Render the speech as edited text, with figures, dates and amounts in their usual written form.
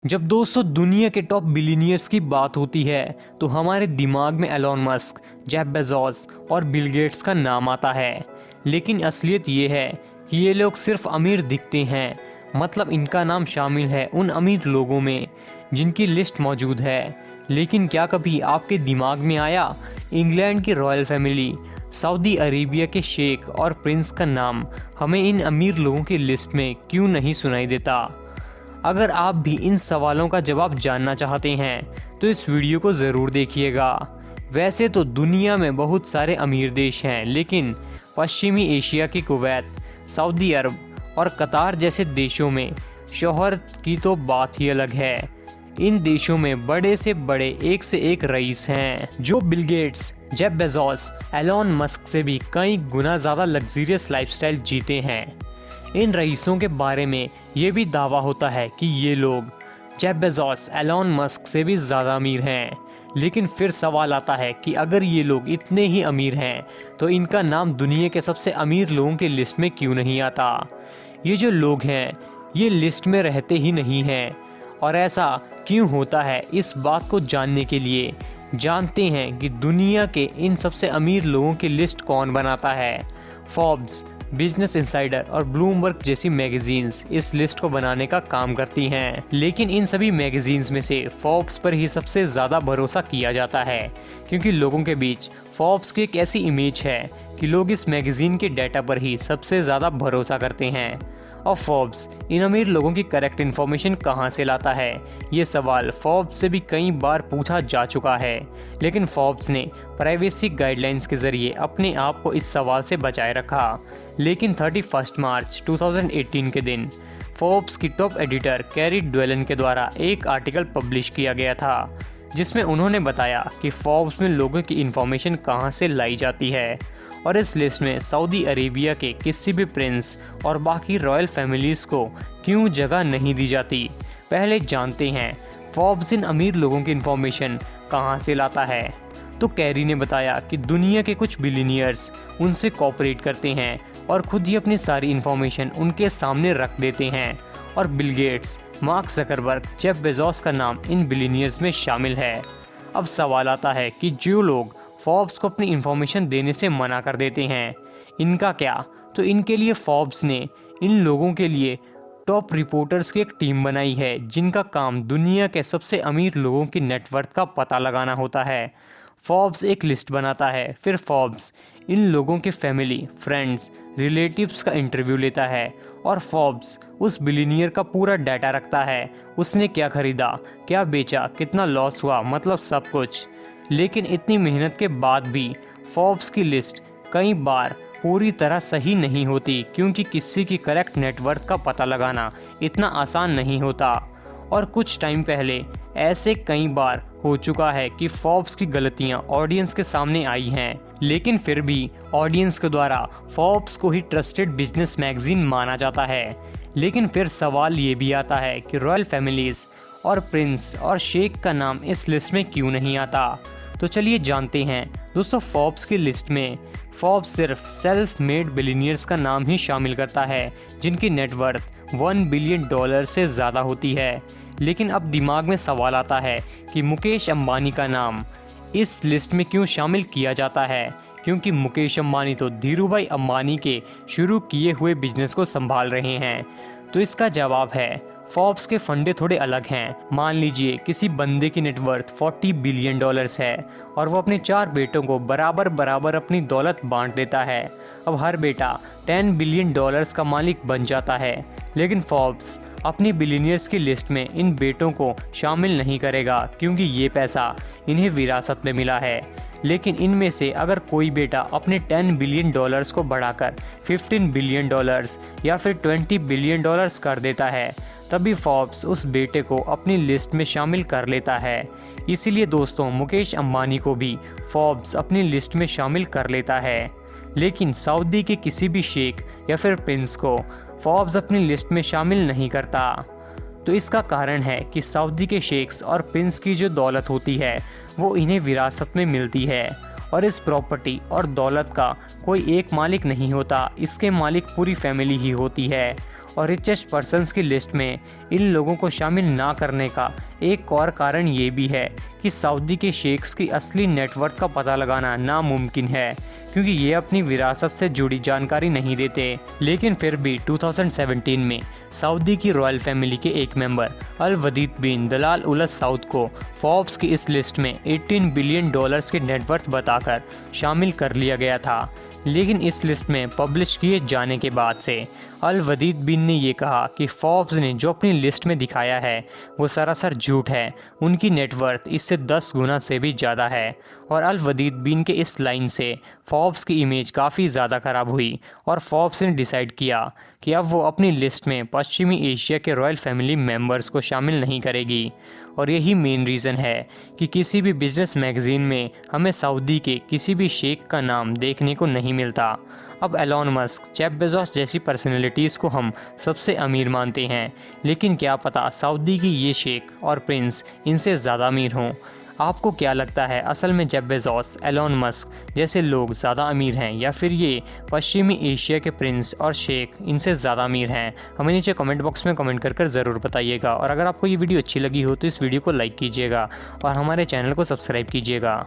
जब दोस्तों दुनिया के टॉप बिलियनियर्स की बात होती है तो हमारे दिमाग में एलोन मस्क, जेफ बेजोस और बिल गेट्स का नाम आता है। लेकिन असलियत ये है कि ये लोग सिर्फ अमीर दिखते हैं, मतलब इनका नाम शामिल है उन अमीर लोगों में जिनकी लिस्ट मौजूद है। लेकिन क्या कभी आपके दिमाग में आया इंग्लैंड की रॉयल फैमिली, सऊदी अरेबिया के शेख और प्रिंस का नाम हमें इन अमीर लोगों की लिस्ट में क्यों नहीं सुनाई देता? अगर आप भी इन सवालों का जवाब जानना चाहते हैं तो इस वीडियो को ज़रूर देखिएगा। वैसे तो दुनिया में बहुत सारे अमीर देश हैं, लेकिन पश्चिमी एशिया की कुवैत, सऊदी अरब और कतार जैसे देशों में शोहरत की तो बात ही अलग है। इन देशों में बड़े से बड़े एक से एक रईस हैं जो Bill Gates, Jeff Bezos, Elon Musk से भी कई गुना ज़्यादा लग्जरियस लाइफस्टाइल जीते हैं। इन रईसों के बारे में ये भी दावा होता है कि ये लोग जेफ बेजोस, एलोन मस्क से भी ज़्यादा अमीर हैं। लेकिन फिर सवाल आता है कि अगर ये लोग इतने ही अमीर हैं तो इनका नाम दुनिया के सबसे अमीर लोगों की लिस्ट में क्यों नहीं आता? ये जो लोग हैं ये लिस्ट में रहते ही नहीं हैं, और ऐसा क्यों होता है? इस बात को जानने के लिए जानते हैं कि दुनिया के इन सबसे अमीर लोगों की लिस्ट कौन बनाता है। फोर्ब्स, बिजनेस इनसाइडर और ब्लूमबर्ग जैसी मैगजीन्स इस लिस्ट को बनाने का काम करती हैं। लेकिन इन सभी मैगजीन्स में से फोर्ब्स पर ही सबसे ज़्यादा भरोसा किया जाता है, क्योंकि लोगों के बीच फोर्ब्स की एक ऐसी इमेज है कि लोग इस मैगजीन के डाटा पर ही सबसे ज़्यादा भरोसा करते हैं। और फोर्ब्स इन अमीर लोगों की करेक्ट इन्फॉर्मेशन कहाँ से लाता है, ये सवाल फोर्ब्स से भी कई बार पूछा जा चुका है। लेकिन फोर्ब्स ने प्राइवेसी गाइडलाइंस के जरिए अपने आप को इस सवाल से बचाए रखा। लेकिन 31 मार्च 2018 के दिन फोर्ब्स की टॉप एडिटर कैरी ड्वेलन के द्वारा एक आर्टिकल पब्लिश किया गया था, जिसमें उन्होंने बताया कि फोर्ब्स में लोगों की इन्फॉर्मेशन कहाँ से लाई जाती है, और इस लिस्ट में सऊदी अरेबिया के किसी भी प्रिंस और बाकी रॉयल फैमिलीज़ को क्यों जगह नहीं दी जाती। पहले जानते हैं फोर्ब्स इन अमीर लोगों की इन्फॉर्मेशन कहाँ से लाता है। तो कैरी ने बताया कि दुनिया के कुछ बिलियनियर्स उनसे कोऑपरेट करते हैं और खुद ही अपनी सारी इन्फॉर्मेशन उनके सामने रख देते हैं, और Bill Gates, mark Zuckerberg, Jeff Bezos का नाम इन बिलियनियर्स में शामिल है। अब सवाल आता है कि जो लोग फोर्ब्स को अपनी इन्फॉर्मेशन देने से मना कर देते हैं, इनका क्या? तो इनके लिए फोर्ब्स ने इन लोगों के लिए टॉप रिपोर्टर्स की एक टीम बनाई है, जिनका काम दुनिया के सबसे अमीर लोगों की नेटवर्थ का पता लगाना होता है। फोर्ब्स एक लिस्ट बनाता है, फिर फोर्ब्स इन लोगों के फैमिली, फ्रेंड्स, रिलेटिव्स का इंटरव्यू लेता है, और फोर्ब्स उस बिलियनियर का पूरा डाटा रखता है। उसने क्या खरीदा, क्या बेचा, कितना लॉस हुआ, मतलब सब कुछ। लेकिन इतनी मेहनत के बाद भी फोर्ब्स की लिस्ट कई बार पूरी तरह सही नहीं होती, क्योंकि किसी की करेक्ट नेटवर्थ का पता लगाना इतना आसान नहीं होता। और कुछ टाइम पहले ऐसे कई बार हो चुका है कि फोर्ब्स की गलतियां ऑडियंस के सामने आई हैं, लेकिन फिर भी ऑडियंस के द्वारा फोर्ब्स को ही ट्रस्टेड बिजनेस मैगजीन माना जाता है। लेकिन फिर सवाल ये भी आता है कि रॉयल फैमिलीज और प्रिंस और शेख का नाम इस लिस्ट में क्यों नहीं आता? तो चलिए जानते हैं। दोस्तों, फोर्ब्स की लिस्ट में फोर्ब्स सिर्फ सेल्फ मेड बिलियनियर्स का नाम ही शामिल करता है, जिनकी नेटवर्थ $1 बिलियन से ज़्यादा होती है। लेकिन अब दिमाग में सवाल आता है कि मुकेश अंबानी का नाम इस लिस्ट में क्यों शामिल किया जाता है, क्योंकि मुकेश अंबानी तो धीरूभाई अंबानी के शुरू किए हुए बिजनेस को संभाल रहे हैं। तो इसका जवाब है फोर्ब्स के फंडे थोड़े अलग हैं। मान लीजिए किसी बंदे की नेटवर्थ $40 बिलियन है और वो अपने 4 बेटों को बराबर बराबर अपनी दौलत बांट देता है। अब हर बेटा $10 बिलियन का मालिक बन जाता है। लेकिन फोर्ब्स अपनी बिलियनियर्स की लिस्ट में इन बेटों को शामिल नहीं करेगा, क्योंकि ये पैसा इन्हें विरासत में मिला है। लेकिन इनमें से अगर कोई बेटा अपने $10 बिलियन को बढ़ाकर $15 बिलियन या फिर $20 बिलियन कर देता है, तभी फोर्ब्स उस बेटे को अपनी लिस्ट में शामिल कर लेता है। इसीलिए दोस्तों, मुकेश अंबानी को भी फोर्ब्स अपनी लिस्ट में शामिल कर लेता है। लेकिन सऊदी के किसी भी शेख या फिर प्रिंस को फोर्ब्स अपनी लिस्ट में शामिल नहीं करता। तो इसका कारण है कि सऊदी के शेख्स और प्रिंस की जो दौलत होती है वो इन्हें विरासत में मिलती है, और इस प्रॉपर्टी और दौलत का कोई एक मालिक नहीं होता, इसके मालिक पूरी फैमिली ही होती है। और रिचेस्ट पर्सन्स की लिस्ट में इन लोगों को शामिल ना करने का एक और कारण ये भी है कि सऊदी के शेख्स की असली नेटवर्थ का पता लगाना नामुमकिन है, क्योंकि ये अपनी विरासत से जुड़ी जानकारी नहीं देते। लेकिन फिर भी 2017 में सऊदी की रॉयल फैमिली के एक मेंबर अल वदीद बिन दलाल उल सऊद को फोर्ब्स की इस लिस्ट में 18 बिलियन डॉलर्स के नेटवर्थ बताकर शामिल कर लिया गया था। लेकिन इस लिस्ट में पब्लिश किए जाने के बाद से अल वदीद बिन ने ये कहा कि फोर्ब्स ने जो अपनी लिस्ट में दिखाया है वो सरासर झूठ है, उनकी नेटवर्थ इससे 10 गुना से भी ज़्यादा है। और अल वदीद बिन के इस लाइन से फोर्ब्स की इमेज काफ़ी ज़्यादा ख़राब हुई और फोर्ब्स ने डिसाइड किया कि अब वो अपनी लिस्ट में पश्चिमी एशिया के रॉयल फैमिली मेंबर्स को शामिल नहीं करेगी। और यही मेन रीज़न है कि किसी भी बिजनेस मैगज़ीन में हमें सऊदी के किसी भी शेख का नाम देखने को नहीं मिलता। अब एलॉन मस्क, जेफ बेजोस जैसी पर्सनैलिटीज़ को हम सबसे अमीर मानते हैं, लेकिन क्या पता सऊदी की ये शेख और प्रिंस इनसे ज़्यादा अमीर हों। आपको क्या लगता है, असल में जेफ बेजोस, एलॉन मस्क जैसे लोग ज़्यादा अमीर हैं या फिर ये पश्चिमी एशिया के प्रिंस और शेख इनसे ज़्यादा अमीर हैं? हमें नीचे कमेंट बॉक्स में कमेंट कर ज़रूर बताइएगा। और अगर आपको ये वीडियो अच्छी लगी हो तो इस वीडियो को लाइक कीजिएगा और हमारे चैनल को सब्सक्राइब कीजिएगा।